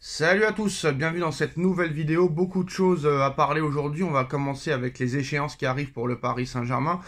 Salut à tous, bienvenue dans cette nouvelle vidéo. Beaucoup de choses à parler aujourd'hui. On va commencer avec les échéances qui arrivent pour le Paris Saint-Germain.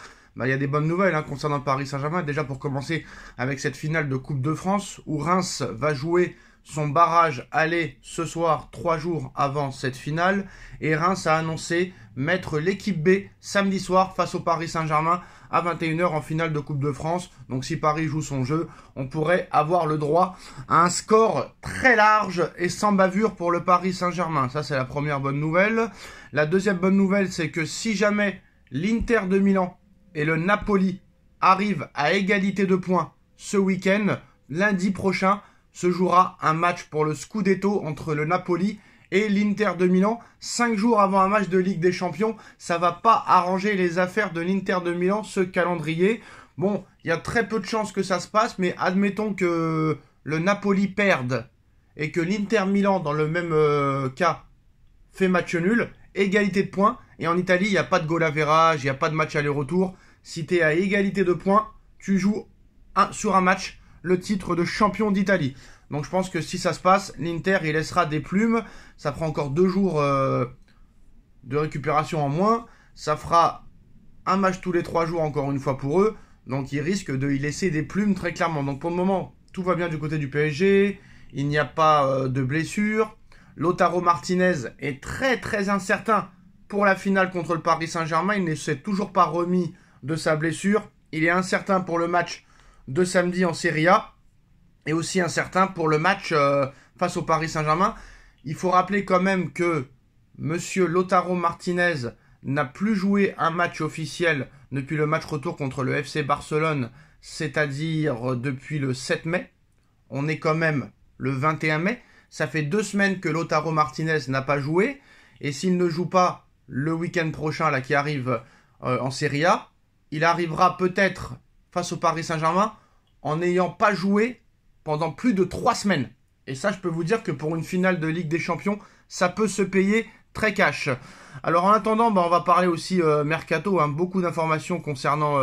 Il y a des bonnes nouvelles concernant le Paris Saint-Germain. Déjà pour commencer avec cette finale de Coupe de France où Reims va jouer son barrage aller ce soir, 3 jours avant cette finale. Et Reims a annoncé mettre l'équipe B samedi soir face au Paris Saint-Germain à 21 h en finale de Coupe de France. Donc si Paris joue son jeu, on pourrait avoir le droit à un score très large et sans bavure pour le Paris Saint-Germain. Ça, c'est la première bonne nouvelle. La deuxième bonne nouvelle, c'est que si jamais l'Inter de Milan et le Napoli arrivent à égalité de points ce week-end, lundi prochain, se jouera un match pour le Scudetto entre le Napoli et l'Inter de Milan, 5 jours avant un match de Ligue des Champions. Ça va pas arranger les affaires de l'Inter de Milan, ce calendrier. Bon, il y a très peu de chances que ça se passe, mais admettons que le Napoli perde et que l'Inter Milan, dans le même cas, fait match nul, égalité de points. Et en Italie, il n'y a pas de goal average, il n'y a pas de match aller-retour. Si tu es à égalité de points, tu joues sur un match le titre de champion d'Italie. Donc je pense que si ça se passe, l'Inter il laissera des plumes. Ça fera encore 2 jours de récupération en moins. Ça fera un match tous les 3 jours encore une fois pour eux. Donc ils risquent de y laisser des plumes très clairement. Donc pour le moment, tout va bien du côté du PSG. Il n'y a pas de blessure. Lautaro Martinez est très très incertain pour la finale contre le Paris Saint-Germain. Il ne s'est toujours pas remis de sa blessure. Il est incertain pour le match de samedi en Serie A et aussi incertain pour le match face au Paris Saint-Germain. Il faut rappeler quand même que monsieur Lautaro Martinez n'a plus joué un match officiel depuis le match retour contre le FC Barcelone, c'est-à-dire depuis le 7 mai. On est quand même le 21 mai. Ça fait 2 semaines que Lautaro Martinez n'a pas joué. Et s'il ne joue pas le week-end prochain là, qui arrive en Serie A, il arrivera peut-être face au Paris Saint-Germain en n'ayant pas joué pendant plus de 3 semaines. Et ça, je peux vous dire que pour une finale de Ligue des Champions, ça peut se payer très cash. Alors en attendant, on va parler aussi Mercato, beaucoup d'informations concernant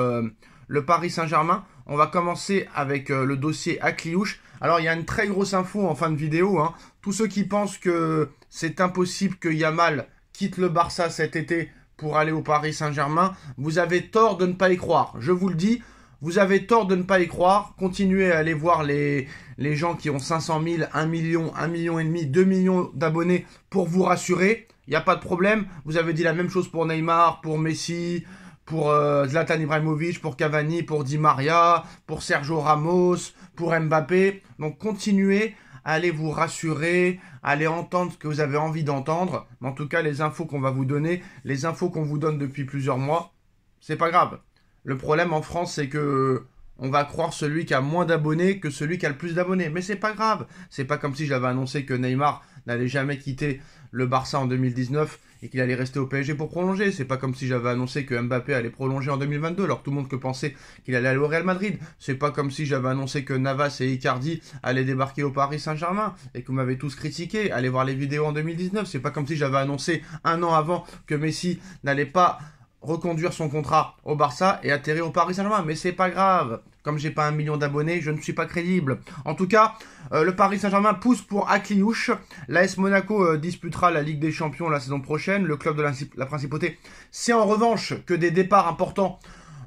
le Paris Saint-Germain. On va commencer avec le dossier Akliouche. Alors il y a une très grosse info en fin de vidéo. Tous ceux qui pensent que c'est impossible que Yamal quitte le Barça cet été pour aller au Paris Saint-Germain, vous avez tort de ne pas y croire. Je vous le dis, vous avez tort de ne pas y croire. Continuez à aller voir les gens qui ont 500 000, 1 million, 1,5 million, 2 millions d'abonnés pour vous rassurer. Il n'y a pas de problème. Vous avez dit la même chose pour Neymar, pour Messi, pour Zlatan Ibrahimovic, pour Cavani, pour Di Maria, pour Sergio Ramos, pour Mbappé. Donc continuez à aller vous rassurer, à aller entendre ce que vous avez envie d'entendre. Mais en tout cas, les infos qu'on va vous donner, les infos qu'on vous donne depuis plusieurs mois, c'est pas grave. Le problème en France, c'est que on va croire celui qui a moins d'abonnés que celui qui a le plus d'abonnés. Mais c'est pas grave. C'est pas comme si j'avais annoncé que Neymar n'allait jamais quitter le Barça en 2019 et qu'il allait rester au PSG pour prolonger. C'est pas comme si j'avais annoncé que Mbappé allait prolonger en 2022 alors que tout le monde que pensait qu'il allait aller au Real Madrid. C'est pas comme si j'avais annoncé que Navas et Icardi allaient débarquer au Paris Saint-Germain et que vous m'avez tous critiqué. Allez voir les vidéos en 2019. C'est pas comme si j'avais annoncé un an avant que Messi n'allait pas reconduire son contrat au Barça et atterrir au Paris Saint-Germain. Mais c'est pas grave. Comme j'ai pas 1 million d'abonnés, je ne suis pas crédible. En tout cas, le Paris Saint-Germain pousse pour Akliouche. L'AS Monaco disputera la Ligue des Champions la saison prochaine. Le club de la Principauté. C'est en revanche que des départs importants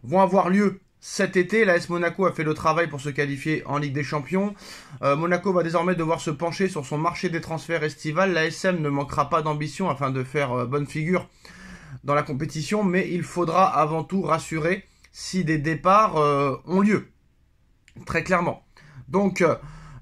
vont avoir lieu cet été. L'AS Monaco a fait le travail pour se qualifier en Ligue des Champions. Monaco va désormais devoir se pencher sur son marché des transferts estival. L'ASM ne manquera pas d'ambition afin de faire bonne figure dans la compétition, mais il faudra avant tout rassurer si des départs ont lieu, très clairement. Donc,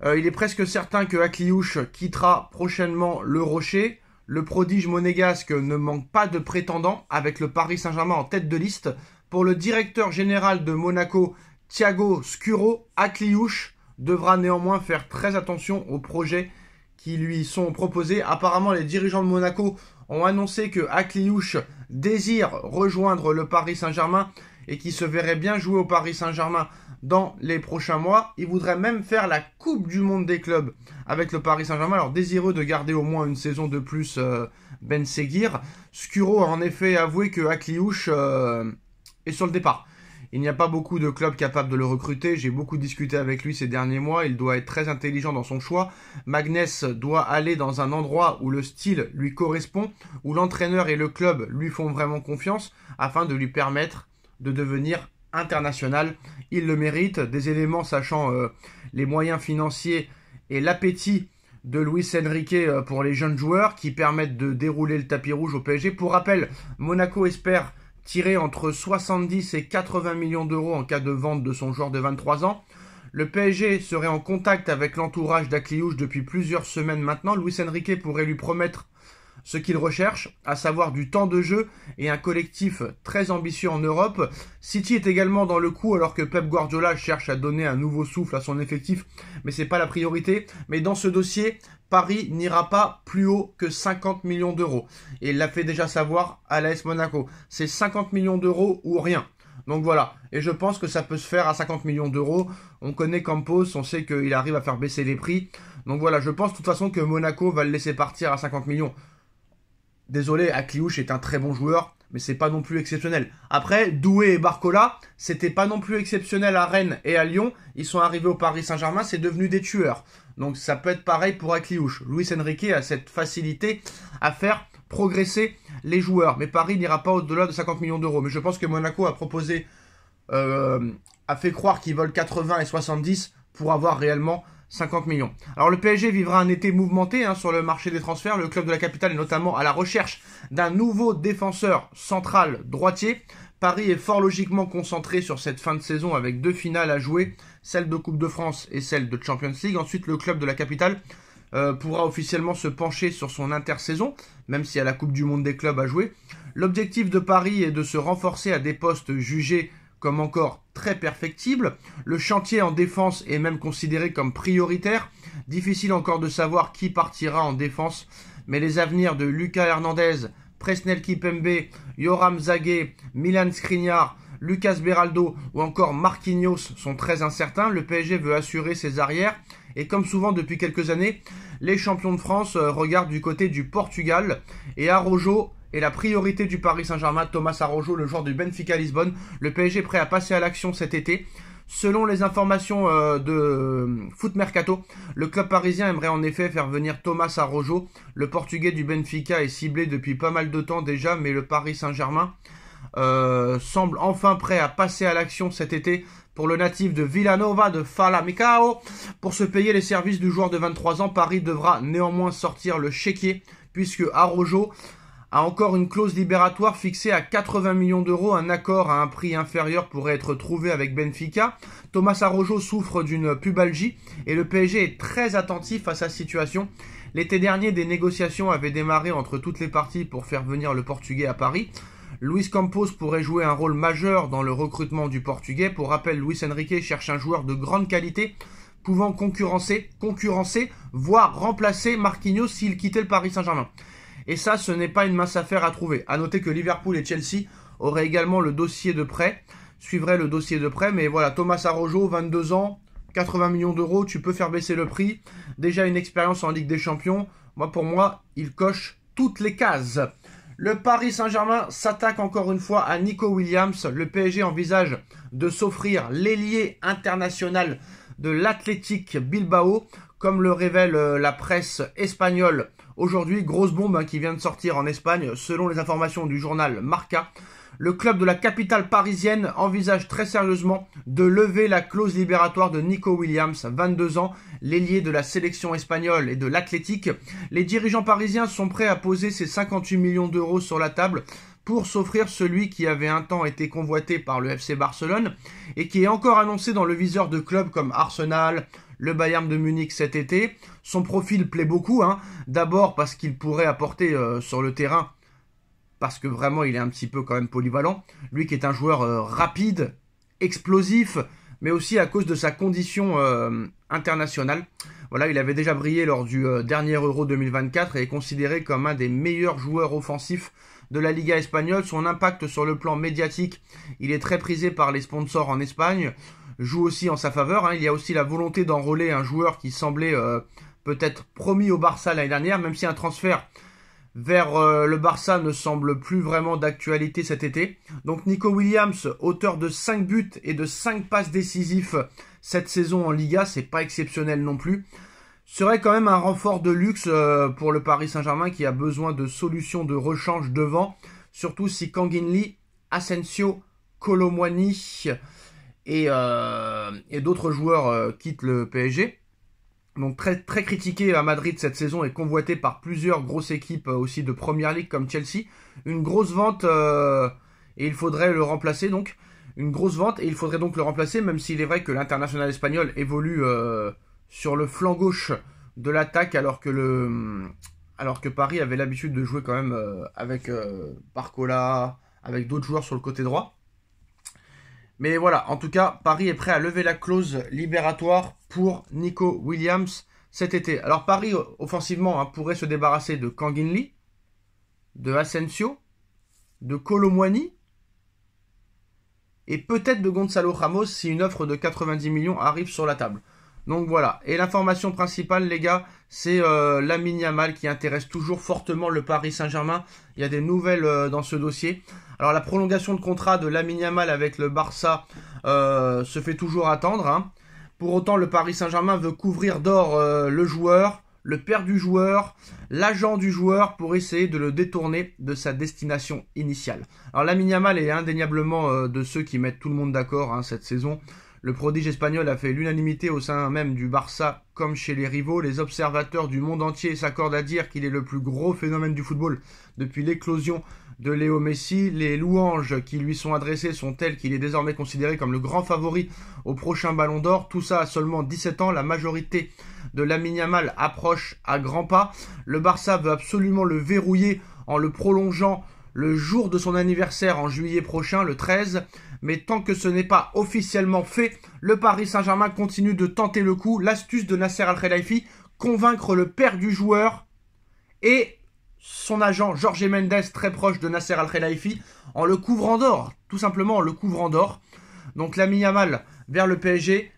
il est presque certain que Akliouche quittera prochainement le Rocher. Le prodige monégasque ne manque pas de prétendants, avec le Paris Saint-Germain en tête de liste. Pour le directeur général de Monaco, Thiago Scuro, Akliouche devra néanmoins faire très attention aux projets qui lui sont proposés. Apparemment, les dirigeants de Monaco ont annoncé que Akliouche désire rejoindre le Paris Saint-Germain et qui se verrait bien jouer au Paris Saint-Germain dans les prochains mois. Il voudrait même faire la Coupe du Monde des clubs avec le Paris Saint-Germain. Alors désireux de garder au moins une saison de plus Ben Seguir, Scuro a en effet avoué que Akliouche est sur le départ. Il n'y a pas beaucoup de clubs capables de le recruter. J'ai beaucoup discuté avec lui ces derniers mois. Il doit être très intelligent dans son choix. Magnès doit aller dans un endroit où le style lui correspond, où l'entraîneur et le club lui font vraiment confiance, afin de lui permettre de devenir international. Il le mérite. Des éléments sachant les moyens financiers et l'appétit de Luis Enrique pour les jeunes joueurs qui permettent de dérouler le tapis rouge au PSG. Pour rappel, Monaco espère tirer entre 70 et 80 millions d'euros en cas de vente de son joueur de 23 ans. Le PSG serait en contact avec l'entourage d'Akliouche depuis plusieurs semaines maintenant. Luis Enrique pourrait lui promettre ce qu'il recherche, à savoir du temps de jeu et un collectif très ambitieux en Europe. City est également dans le coup alors que Pep Guardiola cherche à donner un nouveau souffle à son effectif, mais c'est pas la priorité. Mais dans ce dossier, Paris n'ira pas plus haut que 50 millions d'euros. Et il l'a fait déjà savoir à l'AS Monaco. C'est 50 millions d'euros ou rien. Donc voilà, et je pense que ça peut se faire à 50 millions d'euros. On connaît Campos, on sait qu'il arrive à faire baisser les prix. Donc voilà, je pense de toute façon que Monaco va le laisser partir à 50 millions. Désolé, Akliouche est un très bon joueur, mais c'est pas non plus exceptionnel. Après, Doué et Barcola, c'était pas non plus exceptionnel à Rennes et à Lyon. Ils sont arrivés au Paris Saint-Germain, c'est devenu des tueurs. Donc ça peut être pareil pour Akliouche. Luis Enrique a cette facilité à faire progresser les joueurs. Mais Paris n'ira pas au-delà de 50 millions d'euros. Mais je pense que Monaco a proposé, a fait croire qu'ils veulent 80 et 70 pour avoir réellement 50 millions. Alors le PSG vivra un été mouvementé sur le marché des transferts. Le club de la capitale est notamment à la recherche d'un nouveau défenseur central droitier. Paris est fort logiquement concentré sur cette fin de saison avec 2 finales à jouer, celle de Coupe de France et celle de Champions League. Ensuite, le club de la capitale pourra officiellement se pencher sur son intersaison, même s'il y a la Coupe du Monde des clubs à jouer. L'objectif de Paris est de se renforcer à des postes jugés comme encore très perfectible. Le chantier en défense est même considéré comme prioritaire. Difficile encore de savoir qui partira en défense, mais les avenirs de Lucas Hernandez, Presnel Kimpembe, Yoram Zagué, Milan Skriniar, Lucas Beraldo ou encore Marquinhos sont très incertains. Le PSG veut assurer ses arrières et comme souvent depuis quelques années, les champions de France regardent du côté du Portugal et Araujo est la priorité du Paris Saint-Germain. Thomas Araujo, le joueur du Benfica Lisbonne. Le PSG est prêt à passer à l'action cet été. Selon les informations de Foot Mercato, le club parisien aimerait en effet faire venir Thomas Araujo. Le Portugais du Benfica est ciblé depuis pas mal de temps déjà, mais le Paris Saint-Germain semble enfin prêt à passer à l'action cet été pour le natif de Villanova de Famalicão. Pour se payer les services du joueur de 23 ans, Paris devra néanmoins sortir le chéquier puisque Araujo a encore une clause libératoire fixée à 80 millions d'euros. Un accord à un prix inférieur pourrait être trouvé avec Benfica. Thomas Araujo souffre d'une pubalgie et le PSG est très attentif à sa situation. L'été dernier, des négociations avaient démarré entre toutes les parties pour faire venir le Portugais à Paris. Luis Campos pourrait jouer un rôle majeur dans le recrutement du Portugais. Pour rappel, Luis Enrique cherche un joueur de grande qualité pouvant concurrencer, voire remplacer Marquinhos s'il quittait le Paris Saint-Germain. Et ça, ce n'est pas une mince affaire à trouver. A noter que Liverpool et Chelsea auraient également le dossier de prêt, suivraient le dossier de prêt. Mais voilà, Thomas Araujo, 22 ans, 80 millions d'euros, tu peux faire baisser le prix. Déjà une expérience en Ligue des Champions. Pour moi, il coche toutes les cases. Le Paris Saint-Germain s'attaque encore une fois à Nico Williams. Le PSG envisage de s'offrir l'ailier international de l'Athletic Bilbao, comme le révèle la presse espagnole. Aujourd'hui, grosse bombe qui vient de sortir en Espagne. Selon les informations du journal Marca, le club de la capitale parisienne envisage très sérieusement de lever la clause libératoire de Nico Williams, 22 ans, l'ailier de la sélection espagnole et de l'Athletic. Les dirigeants parisiens sont prêts à poser ces 58 millions d'euros sur la table pour s'offrir celui qui avait un temps été convoité par le FC Barcelone et qui est encore annoncé dans le viseur de clubs comme Arsenal, le Bayern de Munich cet été. Son profil plaît beaucoup, d'abord parce qu'il pourrait apporter sur le terrain, parce que vraiment il est un petit peu quand même polyvalent, lui qui est un joueur rapide, explosif, mais aussi à cause de sa condition internationale. Voilà, il avait déjà brillé lors du dernier Euro 2024 et est considéré comme un des meilleurs joueurs offensifs de la Liga espagnole. Son impact sur le plan médiatique, il est très prisé par les sponsors en Espagne, joue aussi en sa faveur. Il y a aussi la volonté d'enrôler un joueur qui semblait peut-être promis au Barça l'année dernière, même si un transfert vers le Barça ne semble plus vraiment d'actualité cet été. Donc Nico Williams, auteur de 5 buts et de 5 passes décisifs cette saison en Liga, c'est pas exceptionnel non plus, serait quand même un renfort de luxe pour le Paris Saint-Germain qui a besoin de solutions de rechange devant, surtout si Kangin Lee, Asensio, Kolo Muani et d'autres joueurs quittent le PSG. Donc très critiqué à Madrid cette saison et convoité par plusieurs grosses équipes aussi de Première Ligue comme Chelsea. Une grosse vente et il faudrait le remplacer donc. Une grosse vente et il faudrait donc le remplacer, même s'il est vrai que l'international espagnol évolue sur le flanc gauche de l'attaque alors que Paris avait l'habitude de jouer quand même avec Barcola, avec d'autres joueurs sur le côté droit. Mais voilà, en tout cas, Paris est prêt à lever la clause libératoire pour Nico Williams cet été. Alors Paris, offensivement, pourrait se débarrasser de Kangin Lee, de Asensio, de Kolo Muani et peut-être de Gonzalo Ramos si une offre de 90 millions arrive sur la table. Donc voilà, et l'information principale les gars, c'est Lamine Yamal qui intéresse toujours fortement le Paris Saint-Germain. Il y a des nouvelles dans ce dossier. Alors la prolongation de contrat de Lamine Yamal avec le Barça se fait toujours attendre. Hein. Pour autant, le Paris Saint-Germain veut couvrir d'or le joueur, le père du joueur, l'agent du joueur pour essayer de le détourner de sa destination initiale. Alors Lamine Yamal est indéniablement de ceux qui mettent tout le monde d'accord cette saison. Le prodige espagnol a fait l'unanimité au sein même du Barça comme chez les rivaux. Les observateurs du monde entier s'accordent à dire qu'il est le plus gros phénomène du football depuis l'éclosion de Léo Messi. Les louanges qui lui sont adressées sont telles qu'il est désormais considéré comme le grand favori au prochain Ballon d'Or. Tout ça à seulement 17 ans. La majorité de Lamine Yamal approche à grands pas. Le Barça veut absolument le verrouiller en le prolongeant le jour de son anniversaire en juillet prochain, le 13. Mais tant que ce n'est pas officiellement fait, le Paris Saint-Germain continue de tenter le coup. L'astuce de Nasser Al-Khelaifi, convaincre le père du joueur et son agent Jorge Mendes, très proche de Nasser Al-Khelaifi, en le couvrant d'or. Tout simplement en le couvrant d'or. Donc Lamine Yamal vers le PSG,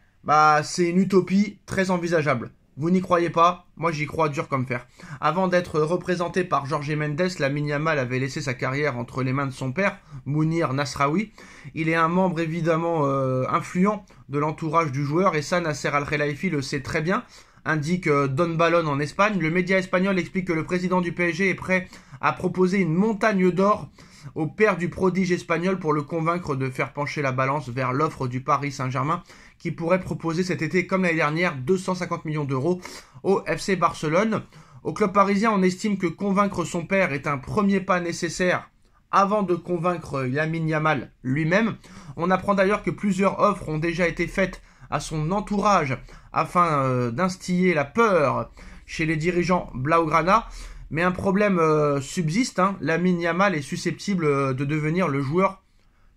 c'est une utopie très envisageable. Vous n'y croyez pas? Moi, j'y crois dur comme fer. Avant d'être représenté par Jorge Mendes, Lamine Yamal avait laissé sa carrière entre les mains de son père, Mounir Nasraoui. Il est un membre évidemment influent de l'entourage du joueur et ça, Nasser Al-Khelaifi le sait très bien, indique Don Balón en Espagne. Le média espagnol explique que le président du PSG est prêt à proposer une montagne d'or au père du prodige espagnol pour le convaincre de faire pencher la balance vers l'offre du Paris Saint-Germain qui pourrait proposer cet été, comme l'année dernière, 250 millions d'euros au FC Barcelone. Au club parisien, on estime que convaincre son père est un premier pas nécessaire avant de convaincre Lamine Yamal lui-même. On apprend d'ailleurs que plusieurs offres ont déjà été faites à son entourage afin d'instiller la peur chez les dirigeants Blaugrana. Mais un problème subsiste, Lamine Yamal est susceptible de devenir le joueur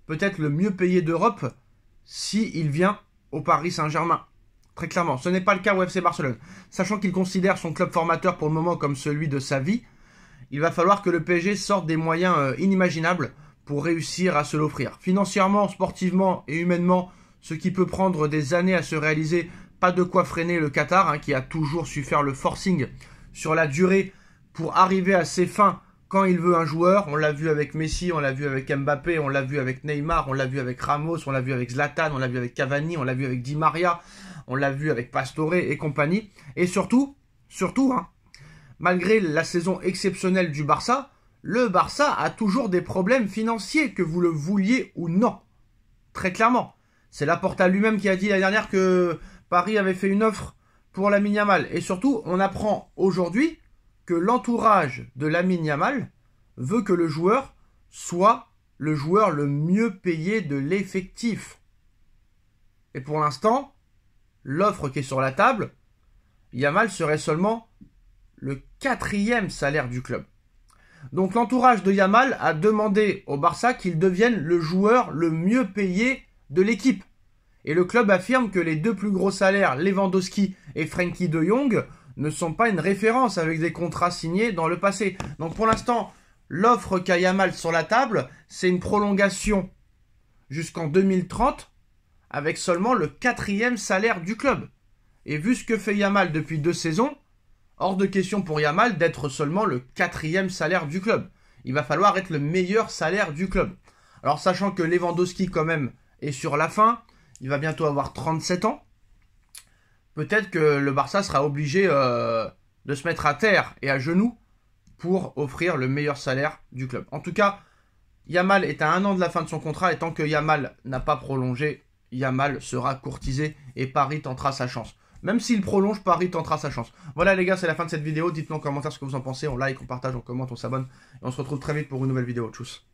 peut-être le mieux payé d'Europe s'il vient au Paris Saint-Germain. Très clairement, ce n'est pas le cas au FC Barcelone. Sachant qu'il considère son club formateur pour le moment comme celui de sa vie, il va falloir que le PSG sorte des moyens inimaginables pour réussir à se l'offrir. Financièrement, sportivement et humainement, ce qui peut prendre des années à se réaliser, pas de quoi freiner le Qatar, qui a toujours su faire le forcing sur la durée pour arriver à ses fins quand il veut un joueur. On l'a vu avec Messi, on l'a vu avec Mbappé, on l'a vu avec Neymar, on l'a vu avec Ramos, on l'a vu avec Zlatan, on l'a vu avec Cavani, on l'a vu avec Di Maria, on l'a vu avec Pastore et compagnie. Et surtout, malgré la saison exceptionnelle du Barça, le Barça a toujours des problèmes financiers, que vous le vouliez ou non. Très clairement. C'est Laporta lui-même qui a dit la dernière que Paris avait fait une offre pour Lamine Yamal. Et surtout, on apprend aujourd'hui que l'entourage de Lamine Yamal veut que le joueur soit le joueur le mieux payé de l'effectif. Et pour l'instant, l'offre qui est sur la table, Yamal serait seulement le 4e salaire du club. Donc l'entourage de Yamal a demandé au Barça qu'il devienne le joueur le mieux payé de l'équipe. Et le club affirme que les deux plus gros salaires, Lewandowski et Frenkie de Jong, ne sont pas une référence avec des contrats signés dans le passé. Donc pour l'instant, l'offre qu'a Yamal sur la table, c'est une prolongation jusqu'en 2030 avec seulement le 4e salaire du club. Et vu ce que fait Yamal depuis 2 saisons, Hors de question pour Yamal d'être seulement le 4e salaire du club. Il va falloir être le meilleur salaire du club. Alors sachant que Lewandowski quand même est sur la fin, il va bientôt avoir 37 ans, peut-être que le Barça sera obligé de se mettre à terre et à genoux pour offrir le meilleur salaire du club. En tout cas, Yamal est à 1 an de la fin de son contrat et tant que Yamal n'a pas prolongé, Yamal sera courtisé et Paris tentera sa chance. Même s'il prolonge, Paris tentera sa chance. Voilà les gars, c'est la fin de cette vidéo. Dites-nous en commentaire ce que vous en pensez. On like, on partage, on commente, on s'abonne. Et on se retrouve très vite pour une nouvelle vidéo. Tchuss.